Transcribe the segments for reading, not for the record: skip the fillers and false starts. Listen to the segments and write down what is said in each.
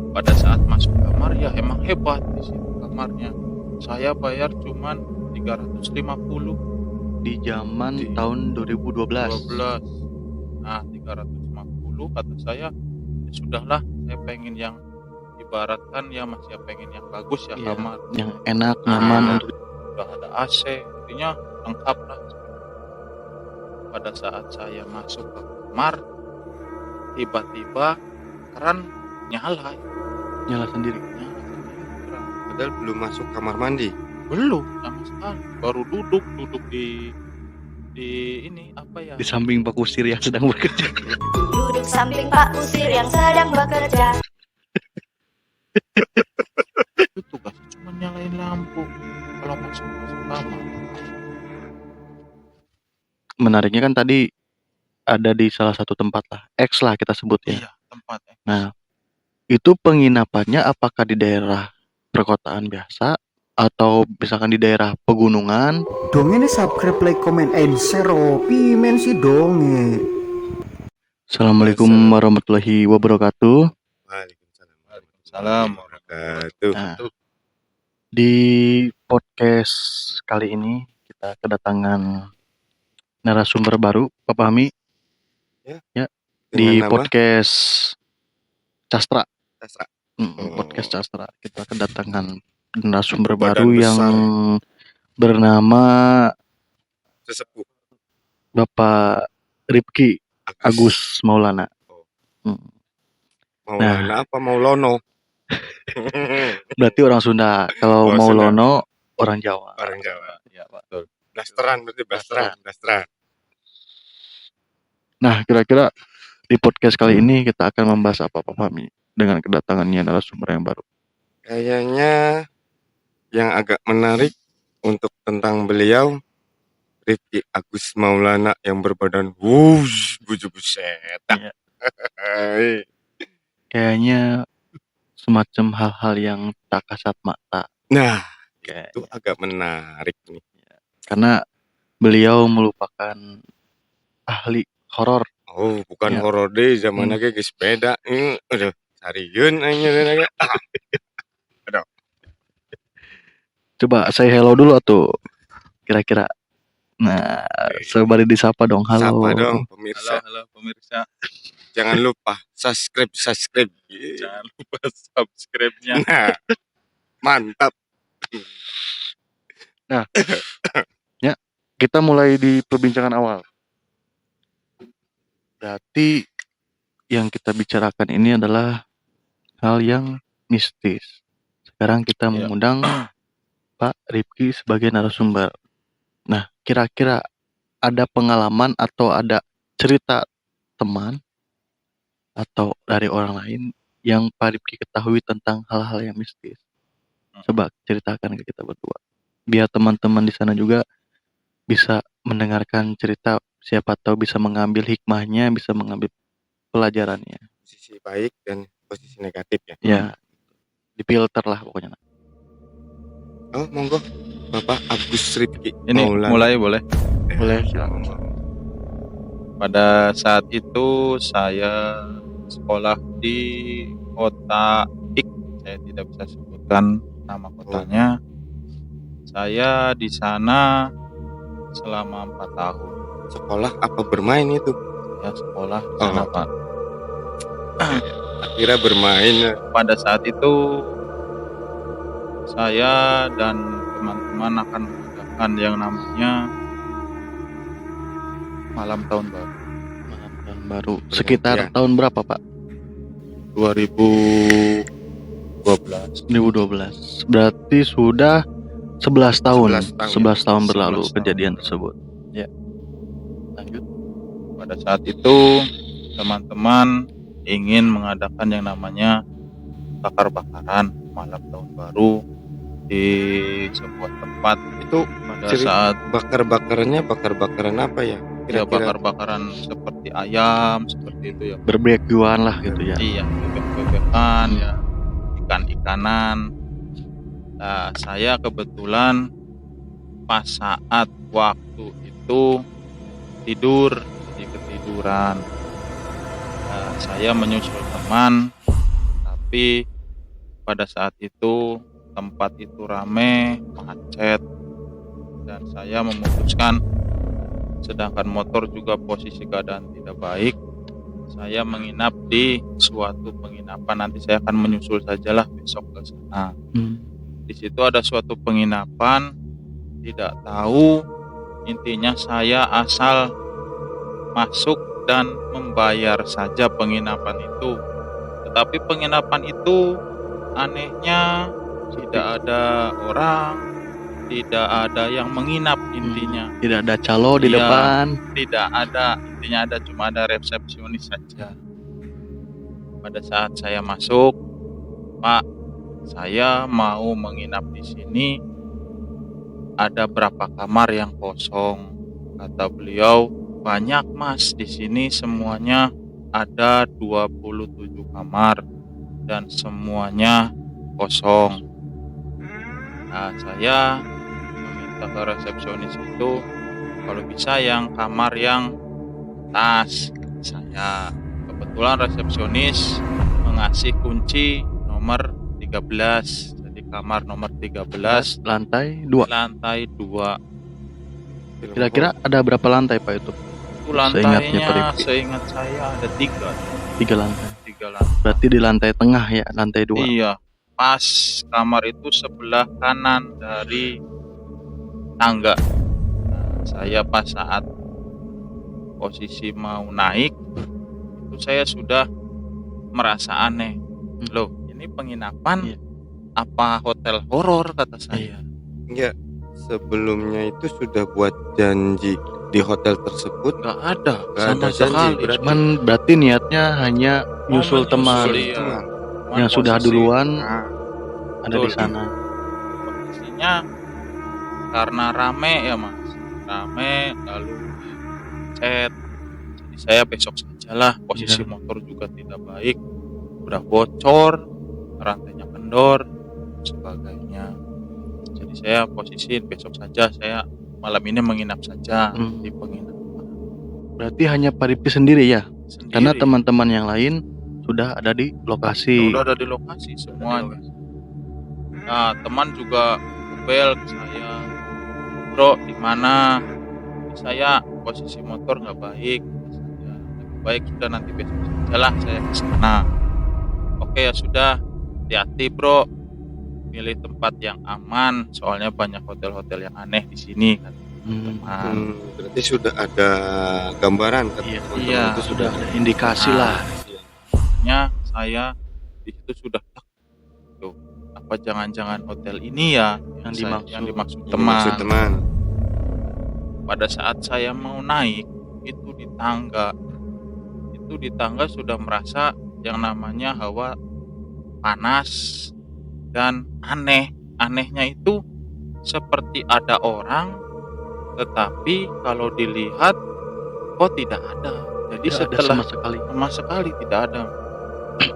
Pada saat masuk kamar ya emang hebat di situ kamarnya. Saya bayar cuman 350 Di zaman Di tahun 2012. 12. Nah, 350 kata saya, ya sudahlah, saya pengen yang ibaratkan ya masih pengen yang bagus ya Iya, kamar. yang enak, nyaman Nah, untuk udah ada AC, intinya lengkap lah. Pada saat saya masuk ke kamar, tiba-tiba keran nyala nyala sendiri. keran. Padahal belum masuk kamar mandi. Belum sama sekali, baru duduk di ini apa ya? Di samping Pak Kusir yang sedang bekerja. Duduk samping Pak Kusir yang sedang bekerja. Itu tugasnya cuma nyalain lampu kalau masuk kamar. Menariknya kan tadi ada di salah satu tempat lah, X lah kita sebut ya. Iya, tempatnya. Nah, itu penginapannya apakah di daerah perkotaan biasa atau misalkan di daerah pegunungan? Dong ini subscribe, like, comment, and share. Pimen sih dong. Assalamualaikum warahmatullahi wabarakatuh. Waalaikumsalam. Nah, di podcast kali ini kita kedatangan narasumber baru, Pak Fahmi. Ya, di podcast Castra. Podcast Castra. Kita kedatangan narasumber baru yang bernama Sesepuh Bapak Rifki Agus Maulana. Maulana apa Maulono? Berarti orang Sunda. Kalau Maulono orang Jawa. Orang Jawa. Ya, betul. Blasteran berarti blasteran. Nah, kira-kira di podcast kali ini kita akan membahas apa Pak Fahmi dengan kedatangannya narasumber yang baru? Kayaknya yang agak menarik untuk tentang beliau Rifki Agus Maulana yang berbadan buset. Iya. Kayaknya semacam hal-hal yang tak kasat mata. Nah, Kayak, itu agak menarik nih. karena beliau merupakan ahli horor. Oh, bukan Ya. horor deh, zaman lagi ke sepeda. Aduh, sariun aja. Coba saya hello dulu atau kira-kira. Nah, sebari disapa dong. Halo. Sapa dong pemirsa. Halo pemirsa. Jangan lupa subscribe. Jangan lupa subscribe-nya. Nah, mantap. Nah, ya, kita mulai di perbincangan awal. Berarti yang kita bicarakan ini adalah hal yang mistis. Sekarang kita mengundang Pak Rifki sebagai narasumber. Nah, kira-kira ada pengalaman atau ada cerita teman atau dari orang lain yang Pak Rifki ketahui tentang hal-hal yang mistis? Coba ceritakan ke kita berdua. Biar teman-teman di sana juga bisa mendengarkan cerita, siapa tahu bisa mengambil hikmahnya, bisa mengambil pelajarannya. Posisi baik dan posisi negatif ya. Ya, difilter lah pokoknya. Oh, monggo Bapak Agus Rifki Ini Maulana. mulai boleh. Boleh, silakan. Pada saat itu saya sekolah di kota X. Saya tidak bisa sebutkan nama kotanya. Saya di sana selama 4 tahun. Sekolah apa bermain itu? Ya, sekolah di sana, Pak. Akhirnya bermain. Pada saat itu saya dan teman-teman akan mengadakan yang namanya malam tahun baru. Malam tahun baru. Sekitar Ya. tahun berapa, Pak? 2012. 2012. Berarti sudah 11 tahun. 11 tahun berlalu 11 tahun. kejadian tersebut. Ya. Lanjut. Pada saat itu teman-teman ingin mengadakan yang namanya bakar-bakaran malam tahun baru di sebuah tempat. Itu Pada Cerita- saat bakar-bakaran apa ya? ya Kira-kira bakar-bakaran seperti ayam, seperti itu ya. Berbekyuan lah gitu ya. Iya, bebek-bebekan ya, ikan-ikanan. Nah, saya kebetulan pas saat waktu itu tidur di ketiduran. Nah, saya menyusul teman, tapi pada saat itu tempat itu rame, macet, dan saya memutuskan, sedangkan motor juga posisi keadaan tidak baik, saya menginap di suatu penginapan. Nanti saya akan menyusul sajalah besok ke sana. Di situ ada suatu penginapan, tidak tahu, intinya saya asal masuk dan membayar saja penginapan itu. Tetapi penginapan itu anehnya tidak ada orang, tidak ada yang menginap intinya. Tidak ada calo di Iya. depan. Tidak ada, intinya cuma ada resepsionis saja. Pada saat saya masuk, Pak, saya mau menginap di sini. Ada berapa kamar yang kosong? Kata beliau, banyak Mas, di sini semuanya ada 27 kamar dan semuanya kosong. Nah, saya meminta ke resepsionis itu kalau bisa yang kamar yang atas. Saya kebetulan resepsionis mengasih kunci nomor 13. Jadi kamar nomor 13 Lantai 2. lantai 2. Kira-kira ada berapa lantai Pak itu? Itu Seingatnya Pak lantainya Rifki. seingat saya ada 3. 3 lantai. 3 lantai. Berarti di lantai tengah ya, lantai 2. Iya, pas kamar itu sebelah kanan dari tangga. Nah, saya pas saat posisi mau naik itu saya sudah merasa aneh. Loh, ini penginapan Iya. apa hotel horor, kata saya. Enggak, sebelumnya itu sudah buat janji di hotel tersebut. Nggak ada Nggak sama ada janji, sekali. berarti. Cuman berarti niatnya hanya nyusul menyusul, teman iya. Teman. Cuman yang sudah posisi- duluan Nah, ada di betul. sana. Posisinya karena rame ya Mas, rame lalu chat. Jadi saya besok sajalah, posisi Iya. motor juga tidak baik, udah bocor, rantainya kendor, sebagainya. Jadi saya posisi besok saja, saya malam ini menginap saja di penginapan Berarti hanya Pak Rifki sendiri ya? sendiri. Karena teman-teman yang lain sudah ada di lokasi. udah ada di lokasi semuanya. Nah, teman juga bel ke saya, bro di mana? Saya posisi motor nggak baik, kata saya. Lebih baik sudah nanti besok sajalah saya ke sana. Oke ya sudah, hati-hati bro, pilih tempat yang aman, soalnya banyak hotel-hotel yang aneh di sini kan. Teman. berarti sudah ada gambaran kan? Iya, teman-teman iya, itu Sudah sudah ada indikasi lah. Makanya saya di situ sudah tuh, apa jangan-jangan hotel ini ya yang dimaksud Yang teman. dimaksud teman. Pada saat saya mau naik itu di tangga sudah merasa yang namanya hawa panas dan anehnya itu seperti ada orang, tetapi kalau dilihat kok tidak ada. Jadi Tidak ada setelah sama sekali. tidak ada,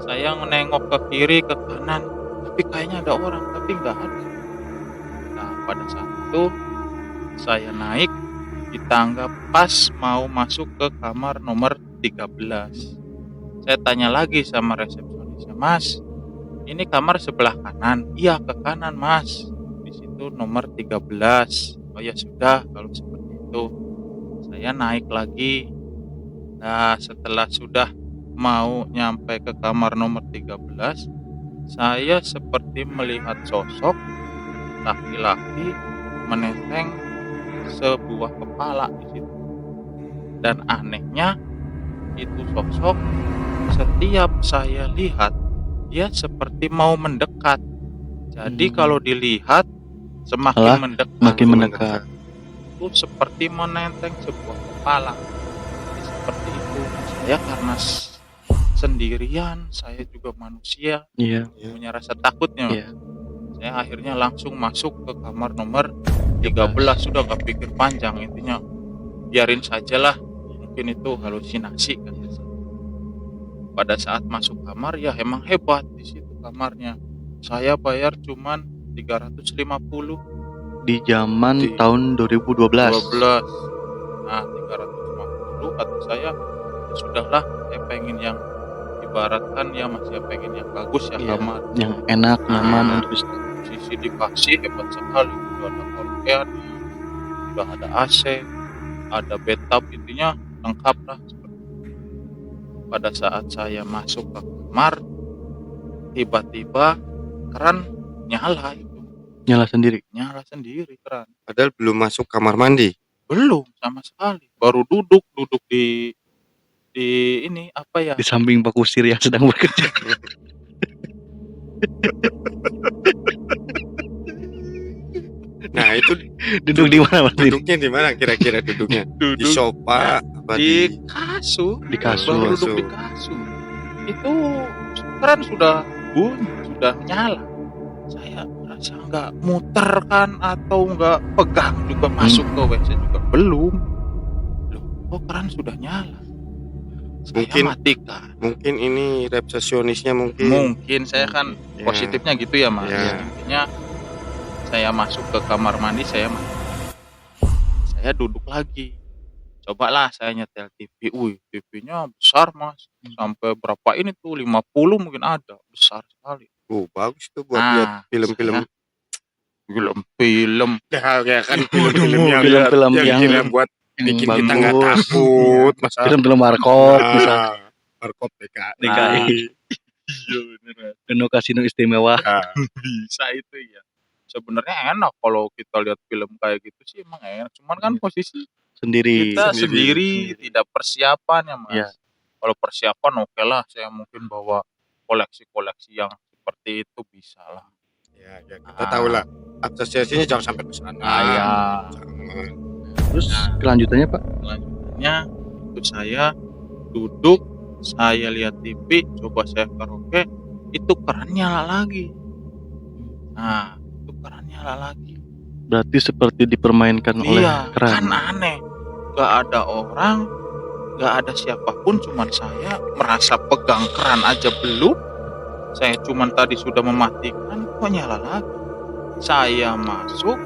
saya menengok ke kiri ke kanan, tapi kayaknya ada orang, tapi nggak ada. Nah, pada saat itu saya naik di tangga pas mau masuk ke kamar nomor 13. Saya tanya lagi sama resepsionisnya, Mas, ini kamar sebelah kanan? Iya, ke kanan Mas, di situ nomor 13. Oh ya sudah, kalau seperti itu saya naik lagi. Nah, setelah sudah mau nyampe ke kamar nomor 13, saya seperti melihat sosok laki-laki menenteng sebuah kepala di situ. Dan anehnya itu sosok setiap saya lihat dia seperti mau mendekat. Jadi kalau dilihat semakin Makin mendekat. itu seperti menenteng sebuah kepala. Jadi seperti itu. Saya karena sendirian, saya juga manusia, Iya. punya rasa takutnya. Iya. Saya akhirnya langsung masuk ke kamar nomor 13. Sudah gak pikir panjang, intinya biarin sajalah, mungkin itu halusinasi kan. Pada saat masuk kamar ya emang hebat di situ kamarnya. Saya bayar cuman 350 Di zaman Di- tahun 2012. 12. Nah, 350 kata saya, ya sudahlah, saya pengen yang di ibaratkan ya Mas ya pengen yang bagus ya Iya, kamar. yang enak, nyaman Ah. untuk istirahat. Posisi dikasih hebat sekali. Udah ada korek, udah ada AC, ada bathtub, intinya lengkap lah. Pada saat saya masuk ke kamar, tiba-tiba keran nyala itu, Nyala sendiri. nyala sendiri keran. Padahal belum masuk kamar mandi. Belum sama sekali, baru duduk di ini apa ya? Di samping Pak Kusir yang sedang bekerja. Nah, itu Duduk di mana Mas? duduknya di mana kira-kira duduknya? Di Duduk sofa apa di di kasur, Di kasur. baru duduk di kasur. Itu keran sudah bunyi, sudah nyala. Saya merasa nggak muter kan atau nggak pegang juga masuk ke WC juga belum. Loh, kok keran sudah nyala? Saya Mungkin- matikan. mungkin ini resepsionisnya mungkin. Mungkin saya kan Ya. positifnya gitu ya Mas. Ya. Intinya saya masuk ke kamar mandi, saya duduk lagi. Cobalah saya nyetel TV. Wih, TV-nya besar Mas. Sampai berapa ini tuh 50 mungkin ada. Besar sekali. Bagus tuh buat lihat Ah, film-film. Film-film. Ya kan film-film yang buat yang bikin kita nggak bagus. takut. Masa Film-film Warkop, misal Warkop DKI. DKI. Iya bener. Deno Kasino Istimewa. Bisa itu ya. Sebenarnya enak kalau kita lihat film kayak gitu sih, emang enak. Cuman kan posisi Sendiri. kita sendiri, tidak persiapan ya Mas. Iya. Kalau persiapan oke lah, saya mungkin bawa koleksi-koleksi yang seperti itu bisa lah. Ya, kita tahu lah. Asosiasinya jangan sampai ke sana. Ya. Jangan. Terus kelanjutannya Pak? Selanjutnya itu saya duduk, saya lihat TV, coba saya karaoke, itu keran nyala lagi. Nah, itu keran nyala lagi. Berarti seperti dipermainkan oleh Iya, kan keran. aneh. Gak ada orang, gak ada siapapun, cuman saya merasa pegang keran aja belum. Saya cuman tadi sudah mematikan, kok nyala lagi. Saya masuk,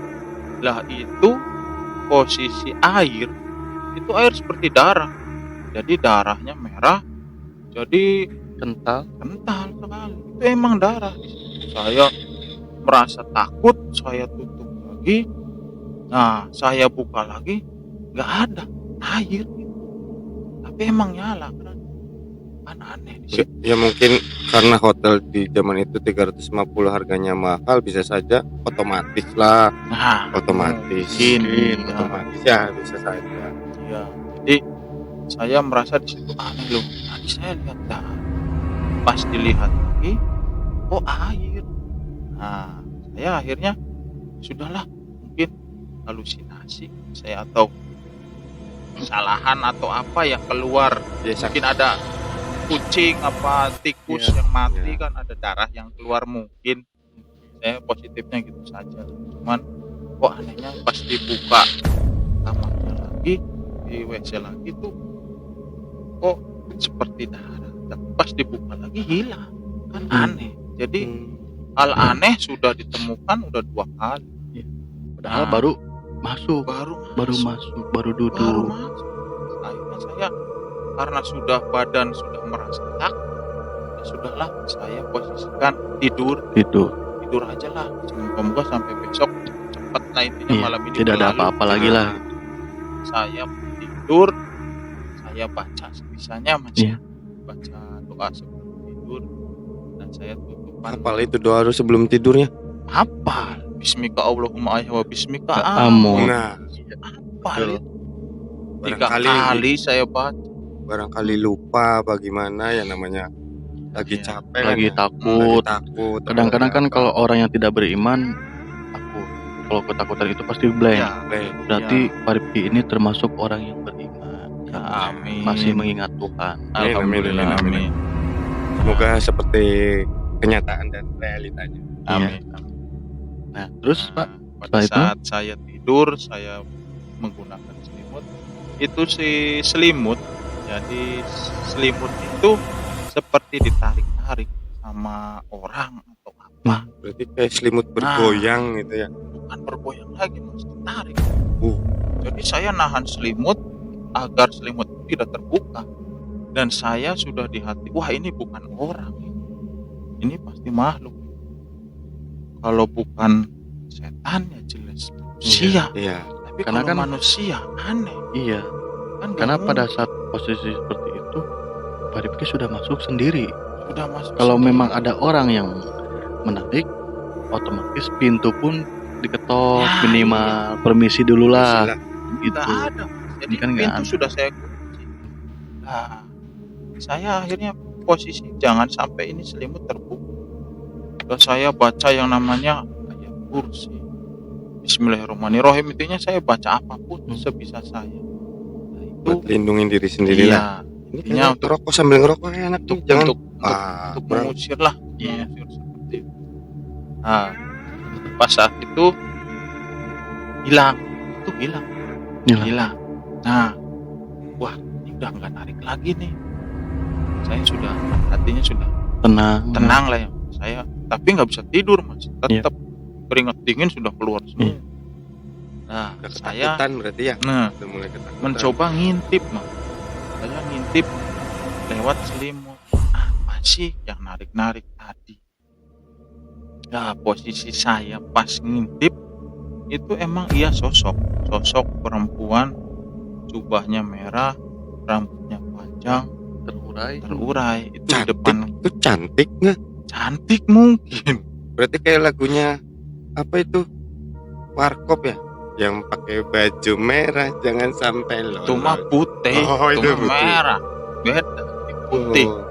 lah itu posisi air, itu air seperti darah. Jadi darahnya merah, jadi Kental. kental sekali. Itu emang darah. Saya merasa takut, saya tutup lagi. Nah, saya buka lagi, nggak ada air. Tapi emang nyala kan? Kan aneh di situ. Ya mungkin karena hotel di zaman itu 350 harganya mahal, bisa saja otomatis lah. Nah, Otomatis. mungkin. Otomatis ya bisa saja. Ya, jadi saya merasa di situ aneh loh. Tadi saya lihat darah. Pas dilihat lagi, oh air. Nah, saya akhirnya sudahlah, mungkin halusinasi saya atau kesalahan atau apa ya keluar. Biasa Mungkin ada kucing apa tikus Iya, yang mati iya. kan, ada darah yang keluar mungkin. Saya positifnya gitu saja. Cuman kok anehnya pas dibuka kamarnya lagi, di WC lagi tuh kok seperti darah. Tapi pas dibuka lagi hilang. Kan aneh. Jadi hal aneh sudah ditemukan udah 2 kali. Padahal Nah. baru masuk, Baru baru baru duduk. masuk. Akhirnya saya karena sudah badan sudah merasa takut, ya sudahlah saya posisikan tidur Itu aja lah. Semoga sampai besok cepat lah, intinya Iya, malam ini tidak ada berlalu. apa-apa lagi lah. Saya tidur, saya baca sebisanya Mas. Iya. Baca doa sebelum tidur dan saya tutupan. hafal itu doa harus sebelum tidurnya. Hafal. Bismika Allahumma ayah wa bismika Amun. Nah, Hafal. 3 barangkali kali saya baca. barangkali lupa bagaimana ya namanya lagi Iya. capek Lagi kan, takut. lagi takut. Kadang-kadang kan kalau orang yang tidak beriman takut. Kalau ketakutan itu pasti blank. Ya, Berarti Pak Rifki ini termasuk orang yang beriman, ya, amin. masih mengingat Tuhan. Alhamdulillah, Amin, amin, amin. semoga seperti kenyataan dan realitanya. Amin. Nah, terus Pak, Pada setelah itu? saat saya tidur, saya menggunakan selimut. Itu si selimut, jadi selimut itu seperti ditarik-tarik sama orang atau apa. Berarti kayak selimut bergoyang gitu ya. Bukan bergoyang lagi, Mas, ditarik. Uh. Jadi saya nahan selimut agar selimut itu tidak terbuka. Dan saya sudah di hati, wah ini bukan orang, ini pasti makhluk. Kalau bukan setan ya jelas manusia. Iya. Tapi Karena kalau kan- manusia aneh Iya, kan. nggak karena pada mungkin. saat posisi seperti itu Pak Rifki sudah masuk sendiri. Sudah masuk Kalau sendiri. memang ada orang yang menarik, otomatis pintu pun diketok, Ya, minimal permisi dulu lah. Bismillah. Gitu. Nggak ada. Jadi Ini kan nggak pintu ada. sudah saya kunci. Nah, saya akhirnya posisi jangan sampai ini selimut terbuka. Terus saya baca yang namanya ayat kursi. Bismillahirrahmanirrahim, intinya saya baca apapun sebisa saya. Nah, itu Buat lindungin diri sendiri lah. iya, Ini intinya kayaknya untuk rokok sambil ngerokok enak tuh. Jangan untuk kurang. mengusir lah, Iya. mengusir seperti itu. Nah, pas saat itu hilang. Nah, wah ini udah nggak narik lagi nih. Saya sudah, hatinya sudah tenang lah ya. Saya tapi nggak bisa tidur mas, tetap keringat dingin sudah keluar semua. Iya. Nah, Udah saya ketakutan berarti ya. Udah mulai ketakutan. mencoba ngintip mas. Saya ngintip lewat selimut. Apa sih yang narik-narik tadi? Nah, posisi saya pas ngintip itu emang iya sosok perempuan, jubahnya merah, rambutnya panjang, terurai itu di Cantik. depan. Itu cantik nggak? Cantik mungkin. Berarti kayak lagunya apa itu? Warkop ya? Yang pakai baju merah jangan sampai lolos. Itu mah putih, Oh, itu itu mah putih. merah, beda ini putih. Oh.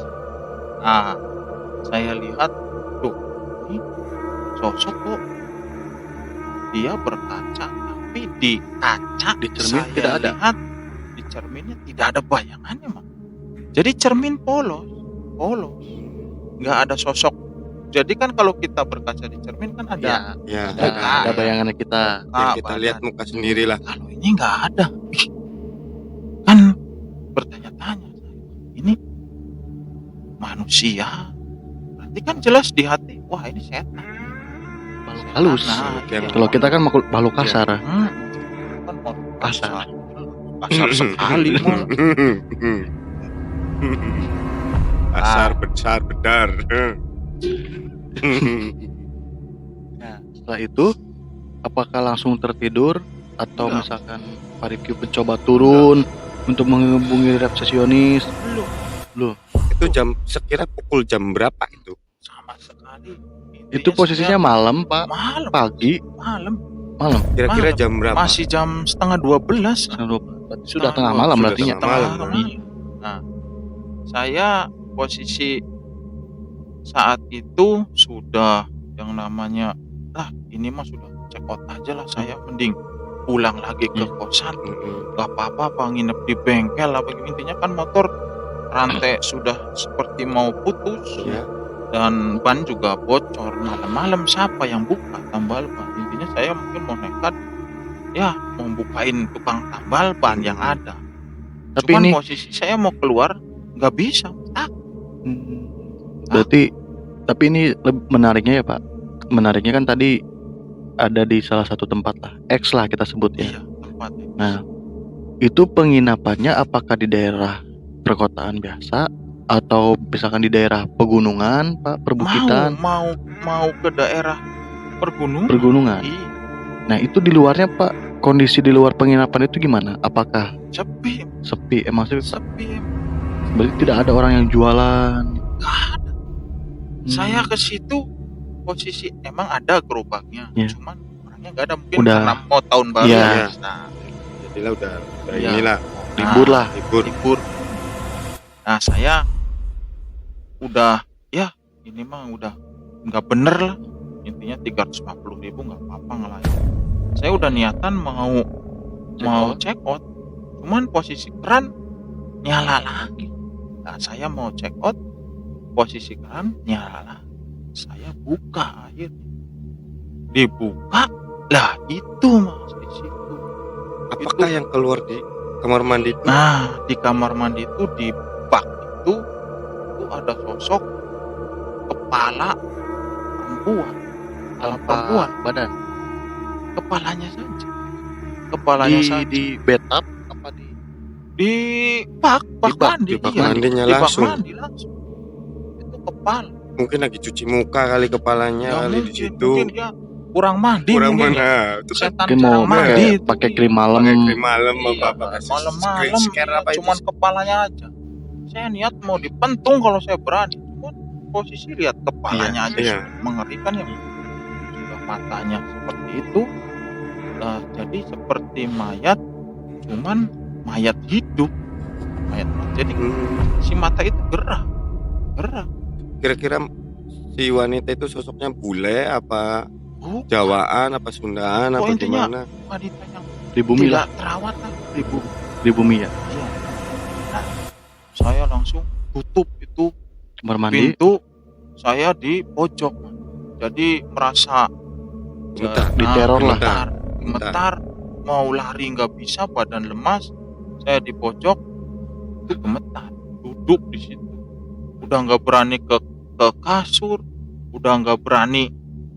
Nah, saya lihat tuh ini sosok kok dia berkaca, tapi di kaca Di cermin saya tidak ada. lihat, di cerminnya tidak ada bayangannya Mak. Jadi cermin polos, nggak ada sosok. Jadi kan kalau kita berkaca di cermin kan ada Ya, Ada bayangannya kita. yang kita lihat muka sendiri lah. Kalau ini nggak ada. Ih, kan bertanya-tanya saya, ini manusia. Berarti kan jelas di hati, wah ini setan. Halus. Nah, Yang- Kalau kita kan makhluk kasar. kan mau kasar sekali mah. Kasar besar bedar. Nah, setelah itu apakah langsung tertidur atau Enggak. misalkan Pak Rifki mencoba turun untuk menghubungi resepsionis? Belum Itu sekira pukul jam berapa itu? sama sekali. Itu Intinya posisinya saya malam, Pak. malam, Pagi, malam. Kira-kira Malam. jam berapa? Masih jam setengah 12. Berarti sudah Setengah tengah dua, malam sudah berarti ya. tengah malam. Nah, saya posisi saat itu sudah yang namanya, ini mah sudah check out aja lah, saya mending pulang lagi ke kosan. Gak apa-apa nginep di bengkel lah, intinya kan motor rantai sudah seperti mau putus Ya. dan ban juga bocor. Malam-malam siapa yang buka tambal ban? Intinya saya mungkin mau nekat ya mau bukain tukang tambal ban yang ada. Tapi Cuman ini posisi saya mau keluar nggak bisa. berarti tapi ini menariknya ya, Pak. Menariknya kan tadi ada di salah satu tempat lah. X lah kita sebut ya. Iya tempatnya. Nah, itu penginapannya apakah di daerah perkotaan biasa atau misalkan di daerah pegunungan, Pak, perbukitan, mau ke daerah pergunungan. pergunungan. Iya, Nah, itu di luarnya, Pak, kondisi di luar penginapan itu gimana? Apakah sepi, sepi? Emang sepi? sepi. Berarti tidak ada orang yang jualan. Nggak ada. Saya ke situ posisi emang ada gerobaknya, Iya. cuman orangnya nggak ada, mungkin Udah. karena mau tahun baru. Iya. ya. Nah, Jadilah udah Iya. inilah Libur lah. libur. Nah, saya udah ya ini mah udah nggak bener lah. Intinya 350.000 nggak apa-apa ngelayan. Saya udah niatan mau check out. Cuman posisi keran nyala lagi. Nah, saya mau check out, posisi keran nyala lagi. Saya buka akhirnya. Dibuka, lah itu mas di situ. Apakah yang keluar di kamar mandi itu? Nah, di kamar mandi itu di bak itu ada sosok kepala perempuan. Perempuan, badan? kepalanya saja. Kepalanya saja. Di bathtub apa di Di bak mandi, Di bak iya. mandinya Di bak langsung. mandi langsung. Itu kepala. Mungkin lagi cuci muka kali kepalanya Ya kali di situ. mungkin dia kurang mandi Kurang mungkin ya. mana? Itu kan Setan Mungkin mau jarang mandi itu, pakai iya. krim malam. pakai krim malam Iya, apa kasih malam-malam scare iya, apa itu? cuman kepalanya aja. Saya niat mau dipentung kalau saya berani, cuman posisi lihat kepalanya aja Iya. sudah mengerikan ya. Sudah matanya seperti itu. Jadi seperti mayat, cuman mayat hidup. Mayat. Jadi si mata itu gerah. Kira-kira si wanita itu sosoknya bule apa Bukan. Jawaan apa Sundaan apa intinya gimana? wanita yang Di bumi tidak lah, terawat lah. di bumi ya. Iya. Nah, saya langsung tutup itu Kamar mandi. pintu, saya di pojok. Jadi merasa Gemetar. Diteror lah. gemetar, mau lari nggak bisa, badan lemas. Saya di pojok itu gemetar, duduk di situ. Udah nggak berani ke kasur, udah nggak berani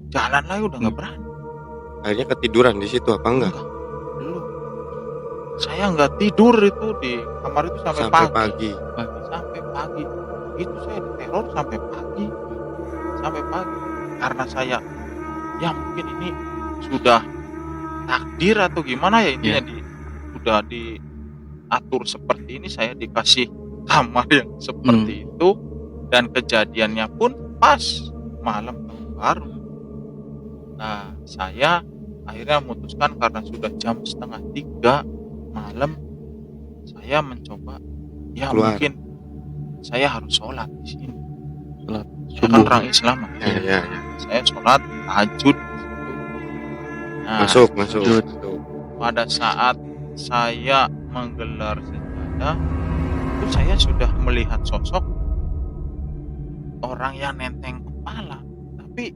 jalan lagi, udah nggak berani. Akhirnya ketiduran di situ apa enggak? Belum. Saya nggak tidur itu di kamar itu sampai pagi. Sampai pagi. Itu saya diteror sampai pagi. Karena saya ya mungkin ini sudah takdir atau gimana ya, intinya sudah diatur seperti ini, saya dikasih kamar yang seperti itu, dan kejadiannya pun pas malam tahun baru. Nah, saya akhirnya memutuskan karena sudah jam 2:30 malam, saya mencoba ya keluar. Mungkin saya harus sholat di sini. Sholat Saya kan subuh. orang Islam. Ya. Saya sholat tahajud. Nah, Masuk. pada saat saya menggelar sejadah, itu saya sudah melihat sosok orang yang nenteng kepala, tapi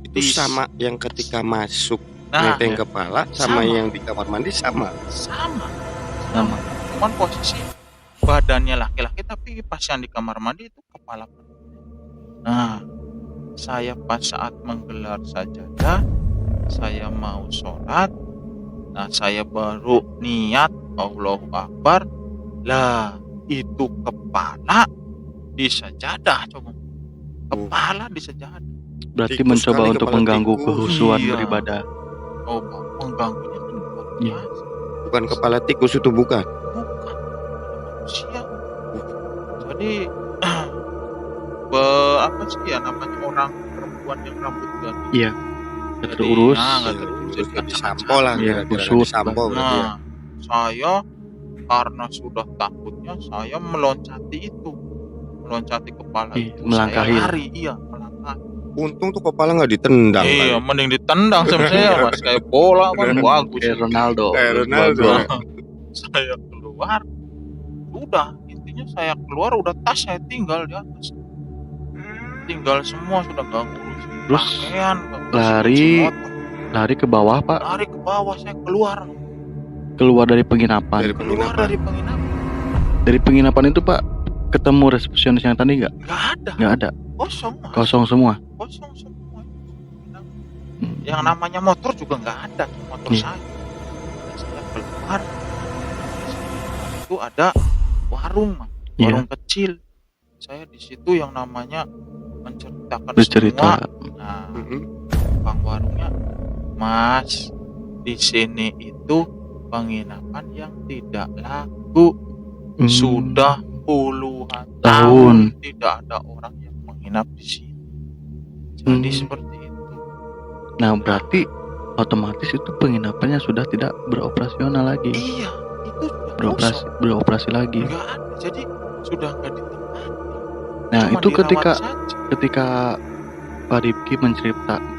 Itu sama yang ketika masuk nah, nenteng kepala sama sama. yang di kamar mandi sama. Cuman posisi badannya laki-laki, tapi pas yang di kamar mandi itu kepala. Nah, saya pas saat menggelar sajadah, saya mau sholat. Nah, saya baru niat Allahu Akbar. Lah, itu kepala di sajadah, coba. Kepala di sajadah. Berarti Tikus mencoba kali untuk kepala mengganggu tikus. kehusuan Iya. beribadah. Oh, mengganggunya kan luar Iya. biasa. Bukan kepala tikus itu bukan. Bukan manusia. Jadi apa sih ya namanya, orang perempuan yang rambut ganti. Iya. Nggak terurus. Nggak terurus. Terus Jadi disampo lah, Iya, kira-kira kusut. disampo berarti ya. Nah, saya karena sudah takutnya, saya meloncati kepala Iya, itu. melangkahi. Saya lari, melangkahi. Untung tuh kepala nggak ditendang. Iya, mending ditendang sama saya, Mas. Kayak bola kan bagus. Kayak Ronaldo. Kayak Ronaldo. Saya keluar, udah intinya saya keluar, udah tas saya tinggal di atas. Tinggal semua, sudah nggak ngurus Terus pakaian, nggak ngurus lari. kunci motor. Lari ke bawah, Pak. Lari ke bawah, saya keluar Keluar dari penginapan. dari penginapan. Dari penginapan itu, Pak, ketemu resepsionis yang tadi nggak? Nggak ada, Nggak ada. kosong, Mas. Kosong semua. Kosong semua. Yang namanya motor juga nggak ada, motor Iya. saya. Dan saya keluar, itu ada warung, Mas. Iya. Warung kecil. Saya di situ yang namanya menceritakan Bercerita. semua. Nah, tukang warungnya, Mas, di sini itu penginapan yang tidak laku. Sudah puluhan tahun tidak ada orang yang menginap di sini. Jadi seperti itu. Nah, berarti otomatis itu penginapannya sudah tidak beroperasional lagi. Iya, itu sudah Beroperasi lagi. Nggak ada, jadi sudah nggak ditempati. Nah, Cuma itu dirawat saja. ketika Pak Rifki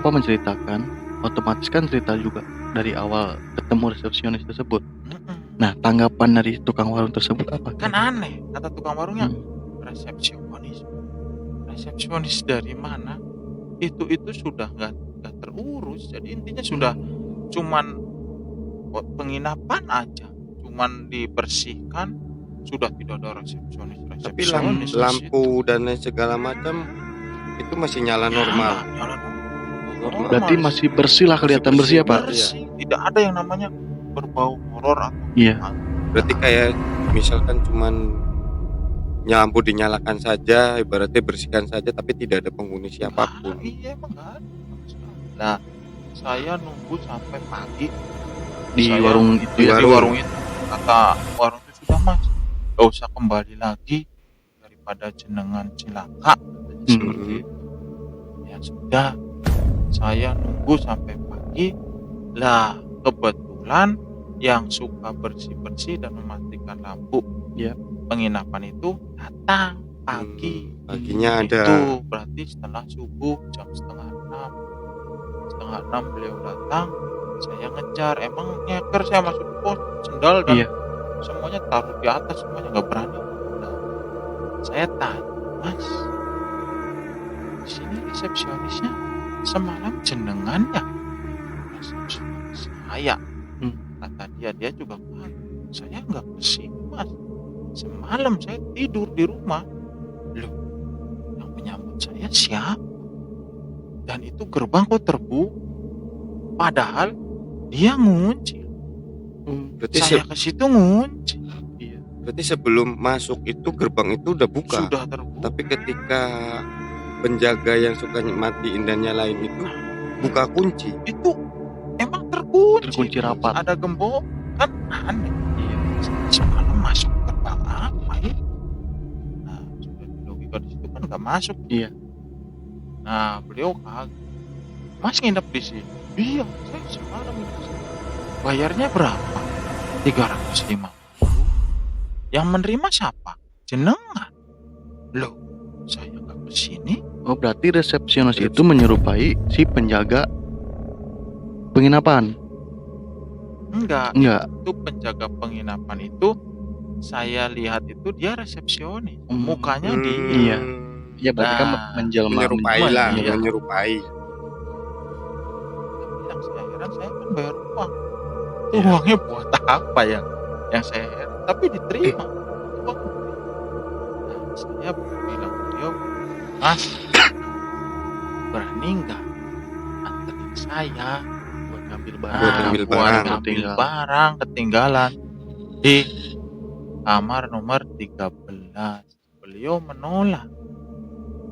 menceritakan, otomatis kan cerita juga dari awal ketemu resepsionis tersebut. Nah, tanggapan dari tukang warung tersebut apa? Kan aneh, kata tukang warungnya, resepsionis dari mana? Itu sudah nggak terurus. Jadi intinya sudah cuman penginapan aja, cuman dibersihkan, sudah tidak ada resepsionis. Tapi lampu dan lain segala macam itu masih nyala normal. Berarti masih bersih lah, kelihatan bersih ya, Pak? Bersih. Tidak ada yang namanya berbau horor atau Iya. Berarti kayak misalkan cuman lampu dinyalakan saja, ibaratnya bersihkan saja, tapi tidak ada penghuni siapapun. Iya emang nggak ada sama sekali. Nah, saya nunggu sampai pagi Di Saya- warung itu di ya. warung itu. Kata warung itu, sudah Mas, gak usah kembali lagi daripada jenengan cilaka. Seperti itu. Ya sudah, saya nunggu sampai pagi. Lah kebetulan yang suka bersih-bersih dan mematikan lampu Ya. penginapan itu datang pagi. Paginya ada. Itu berarti setelah subuh jam setengah 6. Setengah 6 beliau datang, saya ngejar. Emang nyeker, saya masuk ke pos, sendal dan Iya. semuanya taruh di atas, semuanya nggak berani. Nah, saya tanya, Mas, di sini resepsionisnya semalam jenengan ya? Resepsionis saya. Kata dia juga kan, saya nggak kesini Mas. Semalam saya tidur di rumah. Loh, yang menyambut saya siapa? Dan itu gerbang kok terbuka? Padahal dia ngunci. Berarti Saya ke situ ngunci. berarti sebelum masuk itu gerbang itu udah buka. Sudah terbuka. Tapi ketika penjaga yang suka matiin dan nyalain itu buka kunci. Itu emang terkunci. Terkunci rapat. Ada gembok kan aneh. Semalam masuk gerbang apa ya? Nah, sudah logika di situ kan nggak masuk. Iya. Nah, beliau kaget. Mas nginep di sini? Iya, saya semalam nginep di sini. Bayarnya berapa? 350. Yang menerima siapa? Jenengan. Loh, saya nggak kesini. Oh, berarti resepsionis itu menyerupai si penjaga penginapan. Enggak. Enggak. Itu penjaga penginapan itu saya lihat itu dia resepsionis. Mukanya di Iya. Ya berarti kan Nah, menjelma. Menyerupai lah, Iya. menyerupai. Tapi yang saya heran, saya kan bayar uang. Itu Iya. uangnya buat apa ya? Yang saya heran. Tapi diterima. Uang. Nah, saya bilang beliau, Mas, berani nggak anterin saya Buat ngambil Buat barang. ngambil buat barang. ngambil barang ketinggalan di kamar nomor 13. Beliau menolak.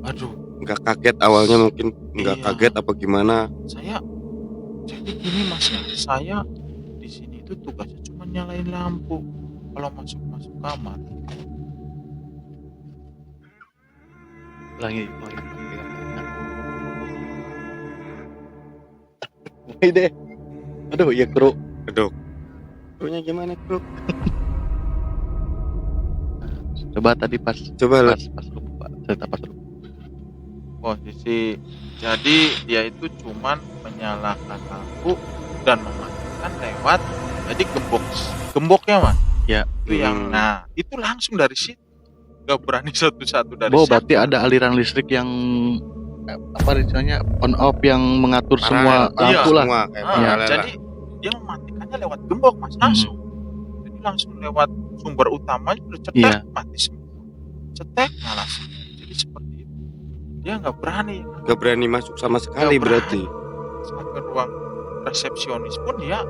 Aduh, Nggak kaget awalnya, mungkin nggak Iya. kaget apa gimana. saya jadi gini Mas ya, saya di sini itu tugasnya cuma nyalain lampu. Kalau masuk kamar, Lagi. Ini deh. Aduh, ya kru. Aduh, krunya gimana kru? Coba tadi pas Coba lupa. Pak. Cerita pas lupa. posisi jadi dia itu cuman menyalakan lampu dan mematikan lewat jadi gemboknya Mas. Ya. Itu yang nah itu langsung dari situ, nggak berani satu-satu dari Oh, situ. berarti ada aliran listrik yang apa istilahnya on off yang mengatur semua Paralel, Iya. lampu lah. semua kayak Ah, paralel lah. jadi dia mematikannya lewat gembok Mas, langsung. Jadi langsung lewat sumber utamanya udah cetek Iya. mati semua. Cetek nyala semua. Jadi seperti itu. Dia nggak berani. Nggak berani masuk sama sekali Nggak berarti. Sampai ruang resepsionis pun dia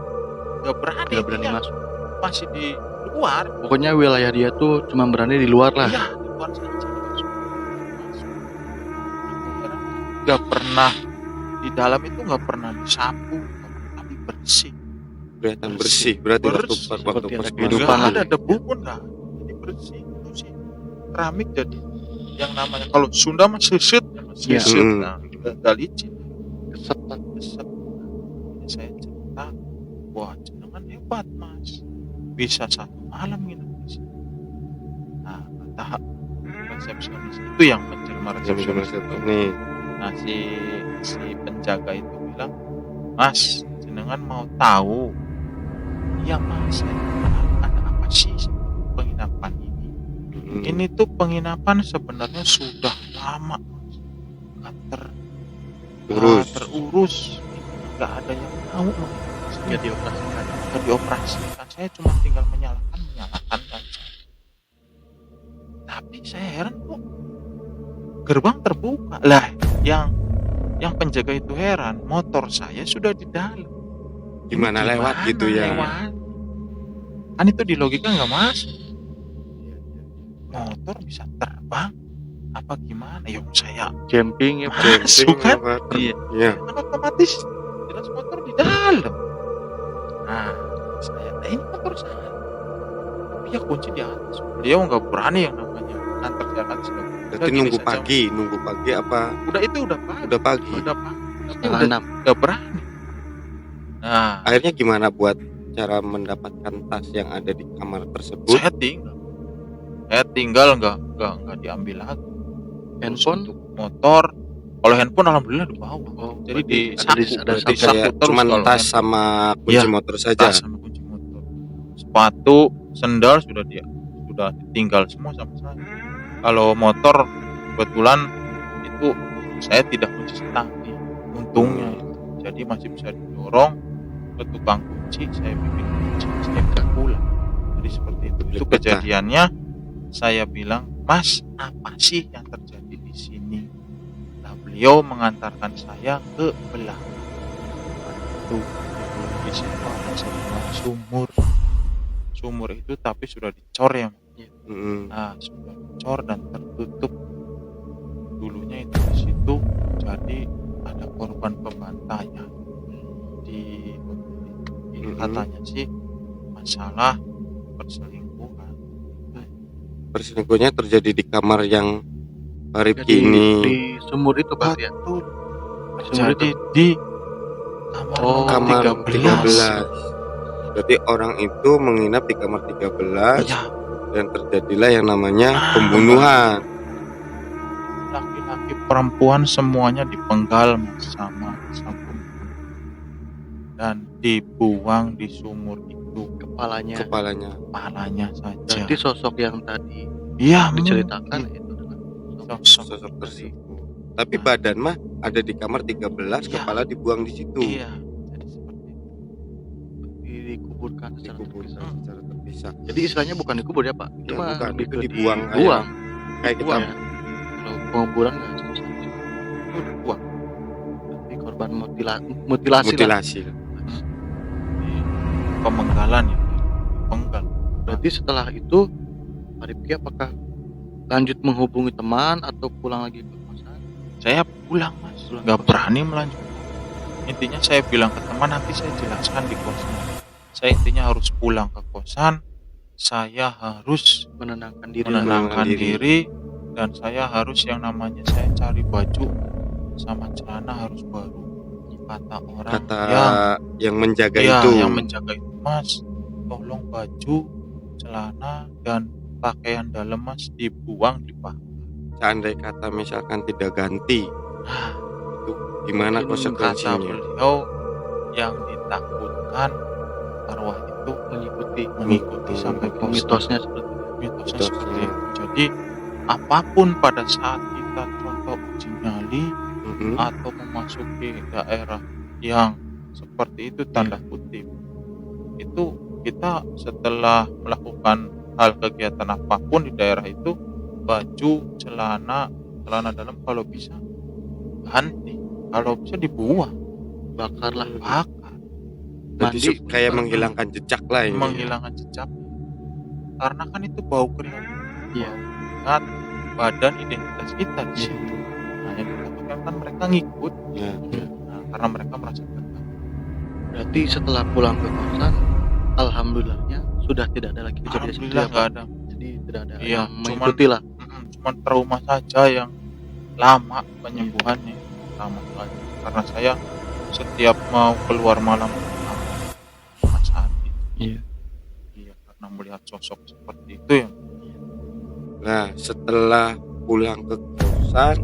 nggak berani. Tidak berani Dia masuk. masih di luar. Pokoknya wilayah dia tuh cuma berani di luar lah. Iya, di luar saja. Masuk. Nggak pernah di dalam itu nggak pernah disapu, tapi bersih. Kelihatan bersih. Berarti waktu Bersih. waktu Seperti pas ada masuk. kehidupan Nggak lah. ada debu pun nggak. Jadi bersih itu sih. Keramik jadi yang namanya kalau Sunda mah sisut, Iya. Nah, nggak licin. Keset. Kesep. Jadi saya cerita, wah jenengan hebat Mas, bisa satu malam nginep di sini. Nah, kata resepsionis itu yang menjelma resepsionis itu. Nih, Nah si penjaga itu bilang, Mas, jenengan mau tahu? Iya Mas, saya tahu ada apa sih penginapan ini? Ini tuh penginapan sebenarnya sudah lama Mas. Nggak terurus, nggak ada yang tahu Mas. Ya dioperasikan. Nggak dioperasikan. Saya cuma tinggal menyalakan saja. Tapi saya heran kok gerbang terbuka lah. Yang penjaga itu heran, motor saya sudah di dalam. gimana lewat gitu ya. Lewat? Kan itu di logika nggak masuk. Motor bisa terbang apa gimana? Ya saya Camping ya Pak. masuk kan? apa? Iya. Iya. Kan otomatis jelas motor di dalam. Nah, saya ini motor saya. Tapi ya kunci di atas. Beliau nggak berani yang namanya antar saya kan sudah. Berarti nunggu pagi apa? Udah itu udah pagi. Udah pagi. Udah pagi. Tapi Setengah udah 6. nggak berani. Nah, Akhirnya gimana buat cara mendapatkan tas yang ada di kamar tersebut? saya tinggal nggak diambil lagi. Terus Handphone? untuk motor, kalau handphone alhamdulillah dibawa. Oh, Jadi berarti di ada di- saku, ada di saku. saku Kayak terus cuman kalau tas handphone. sama kunci Iya, motor saja. tas sama kunci motor. Sepatu, sendal sudah ditinggal semua sama saya. Kalau motor kebetulan itu saya tidak kunci setangki, untungnya itu. Jadi masih bisa didorong ke tukang kunci, saya bikin kunci, saya bisa pulang. Jadi seperti itu. Itu Betah. kejadiannya. Saya bilang, Mas, apa sih yang terjadi di sini? Nah, beliau mengantarkan saya ke belakang. Itu di situ ada sebuah sumur. Sumur itu tapi sudah dicor ya. Mm-mm. Nah, sudah dicor dan tertutup. Dulunya itu di situ jadi ada korban pembantaian di katanya sih masalah perselingkuhan. Perselingkuhannya terjadi di kamar yang Pak Rifki Jadi ini. di sumur itu Pak ya. Betul. Sumur Jadi di kamar Kamar 13. 13. Berarti orang itu menginap di kamar 13 Ya, dan terjadilah yang namanya Ah, pembunuhan. laki-laki perempuan semuanya dipenggal sama sabun dan dibuang di sumur itu, Kepalanya. Kepalanya saja. Berarti sosok yang tadi Iya, diceritakan itu adalah sosok sosok tersebut. Tapi badan mah ada di kamar 13, Iya. kepala dibuang di situ. Iya, jadi seperti itu. dikuburkan secara Dikuburkan terpisah. secara terpisah. Jadi istilahnya bukan dikubur ya Pak. Itu Ya, mah bukan, lebih itu ke dibuang dibuang. Kayak kita Dibuang ya. Kalau penguburan nggak susah. Itu dibuang Berarti korban mutilasi lah. mutilasi. di pemenggalan ya, penggal. Berarti setelah itu Pak Rifki apakah lanjut menghubungi teman atau pulang lagi ke kosan? Saya pulang Mas, nggak berani melanjutkan. Intinya saya bilang ke teman nanti saya jelaskan di kosan. Saya intinya harus pulang ke kosan. Saya harus Menenangkan diri. menenangkan diri. diri dan saya harus yang namanya saya cari baju sama celana harus baru. Kata orang Kata yang yang menjaga iya, itu. yang menjaga itu, Mas, tolong baju, celana dan pakaian dalam Mas dibuang di pak. Seandai kata misalkan tidak ganti, Nah, itu gimana kata konsekuensinya? beliau yang ditakutkan arwah itu mengikuti sampai kosan. Mitosnya seperti itu. Mitosnya Mitosnya. seperti itu. Jadi apapun pada saat kita contoh uji nyali Mhm. atau memasuki daerah yang seperti itu tanda kutip, itu kita setelah melakukan hal kegiatan apapun di daerah itu, baju, celana dalam kalau bisa ganti, kalau bisa dibuang, Bakarlah. bakar, Berarti Mandi. kayak menghilangkan jejak lah ini. menghilangkan jejak, karena kan itu bau keringat, Iya. ingat badan identitas kita di situ. Nah, yang ditakutkan kan mereka ngikut, Ya. nah, karena mereka merasa terganggu. Berarti setelah pulang ke kosan, alhamdulillahnya sudah tidak ada lagi kejadian seperti Alhamdulillah itu. nggak ada. Jadi tidak ada Iya, yang cuman- mengikuti lah. Cuman trauma saja yang lama penyembuhannya, lama sekali. Karena saya setiap mau keluar malam sama saat itu. Iya. Iya, karena melihat sosok seperti itu ya. Nah, setelah pulang ke kosan,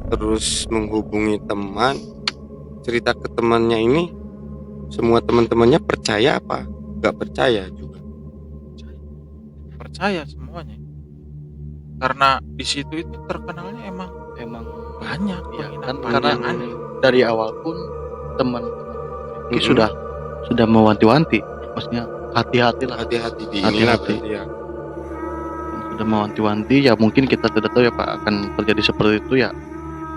terus menghubungi teman, cerita ke temannya ini, semua teman-temannya percaya apa? Gak percaya juga. Percaya semuanya. Karena di situ itu terkenalnya emang Emang banyak iya, kan penginapan karena yang aneh. dari awal pun teman Rifki Mhm. sudah mewanti-wanti, maksudnya hati-hati lah. Hati-hati di inilah Hati-hati. berarti ya. Sudah mewanti-wanti ya, mungkin kita tidak tahu ya Pak akan terjadi seperti itu ya,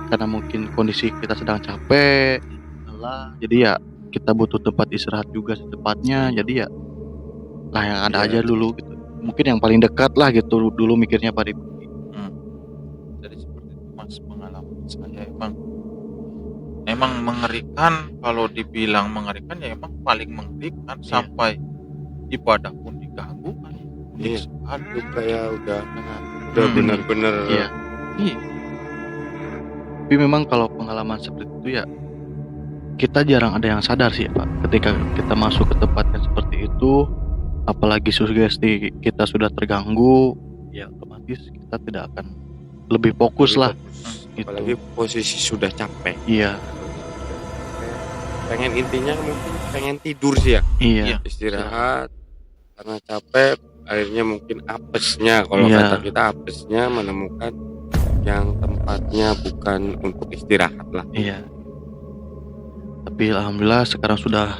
karena mungkin kondisi kita sedang capek, lelah, jadi ya kita butuh tempat istirahat juga secepatnya. Jadi ya lah yang ada Iya. aja dulu gitu. Mungkin yang paling dekat lah gitu dulu mikirnya Pak Rifki. Jadi seperti itu Mas, pengalaman saya emang mengerikan. Kalau dibilang mengerikan ya emang paling mengerikan, sampai ibadah pun diganggu kan. Iya. Sekali. Itu kayak udah Hmm. benar-benar Iya. Tapi memang kalau pengalaman seperti itu ya kita jarang ada yang sadar sih ya Pak. Ketika kita masuk ke tempat yang seperti itu, apalagi sugesti kita sudah terganggu, ya otomatis kita tidak akan lebih fokus lebih lah. fokus. Gitu. Apalagi posisi sudah capek. Iya, Pengen intinya mungkin pengen tidur sih ya. iya, Istirahat karena capek, akhirnya mungkin apesnya, kalau Iya. kata kita apesnya menemukan yang tempatnya bukan untuk istirahat lah. iya. Tapi alhamdulillah sekarang sudah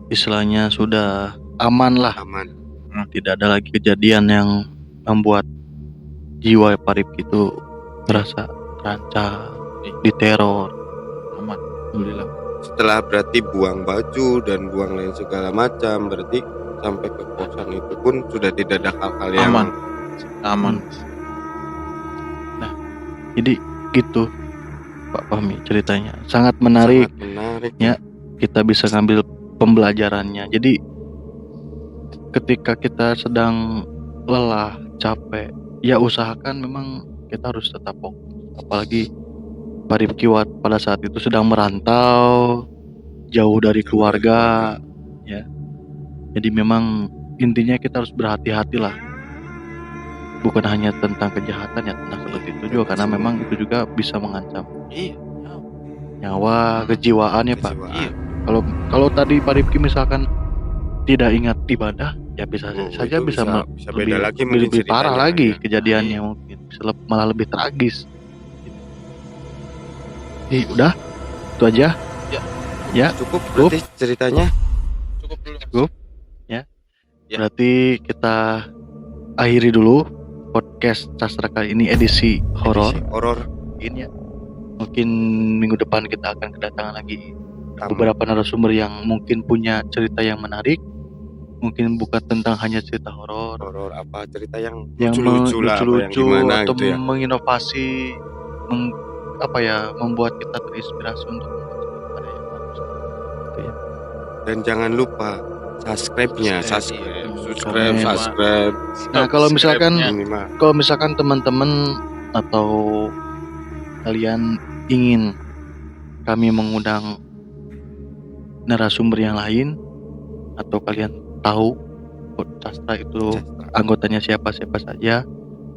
istilahnya sudah aman lah. Aman. Tidak ada lagi kejadian yang membuat jiwa Pak Rifki itu terasa terancam, diteror. Aman, alhamdulillah. Setelah berarti buang baju dan buang lain segala macam, berarti sampai ke kosan itu pun sudah tidak ada hal-hal yang Aman. Jadi gitu Pak Fahmi ceritanya. Sangat menarik. sangat menarik. Ya. Kita bisa ngambil pembelajarannya. Jadi ketika kita sedang lelah, capek, ya usahakan memang kita harus tetap fokus. Apalagi Pak Rifki pada saat itu sedang merantau, jauh dari keluarga, ya. Jadi memang intinya kita harus berhati-hati lah. Bukan hanya tentang kejahatan ya, tentang seperti itu juga, karena memang itu juga bisa mengancam Iya. nyawa, kejiwaan ya Pak. Kejiwaan. Iya. Kalau tadi Pak Rifki misalkan tidak ingat ibadah, ya bisa Oh, saja itu bisa bisa beda lagi mungkin lebih parah ceritanya, lagi ya. kejadiannya, mungkin bisa malah lebih tragis. Udah itu aja. Ya, Cukup berarti ceritanya. Cukup dulu. Mas. Cukup. Ya. Ya. Berarti kita akhiri dulu podcast Sastra kali ini edisi horor. Edisi horor. Mungkin ya. Mungkin minggu depan kita akan kedatangan lagi Tamu. beberapa narasumber yang mungkin punya cerita yang menarik. Mungkin bukan tentang hanya cerita horor, Horor apa cerita yang yang lucu-lucu lah, apa yang lucu-lucu gimana atau gitu ya. menginovasi, membuat kita terinspirasi untuk membuat karya yang bagus. Gitu ya. Dan jangan lupa subscribe-nya, Subscribe. subscribe. Nah, kalau misalkan Minimal. teman-teman atau kalian ingin kami mengundang narasumber yang lain, atau kalian tahu Sastra itu anggotanya siapa saja,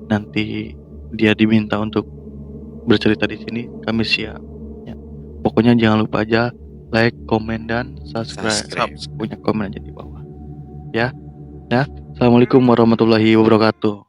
nanti dia diminta untuk bercerita di sini, kami siap. Ya. Pokoknya jangan lupa aja like, komen, dan subscribe. Punya komen aja di bawah. Ya. Assalamualaikum warahmatullahi wabarakatuh.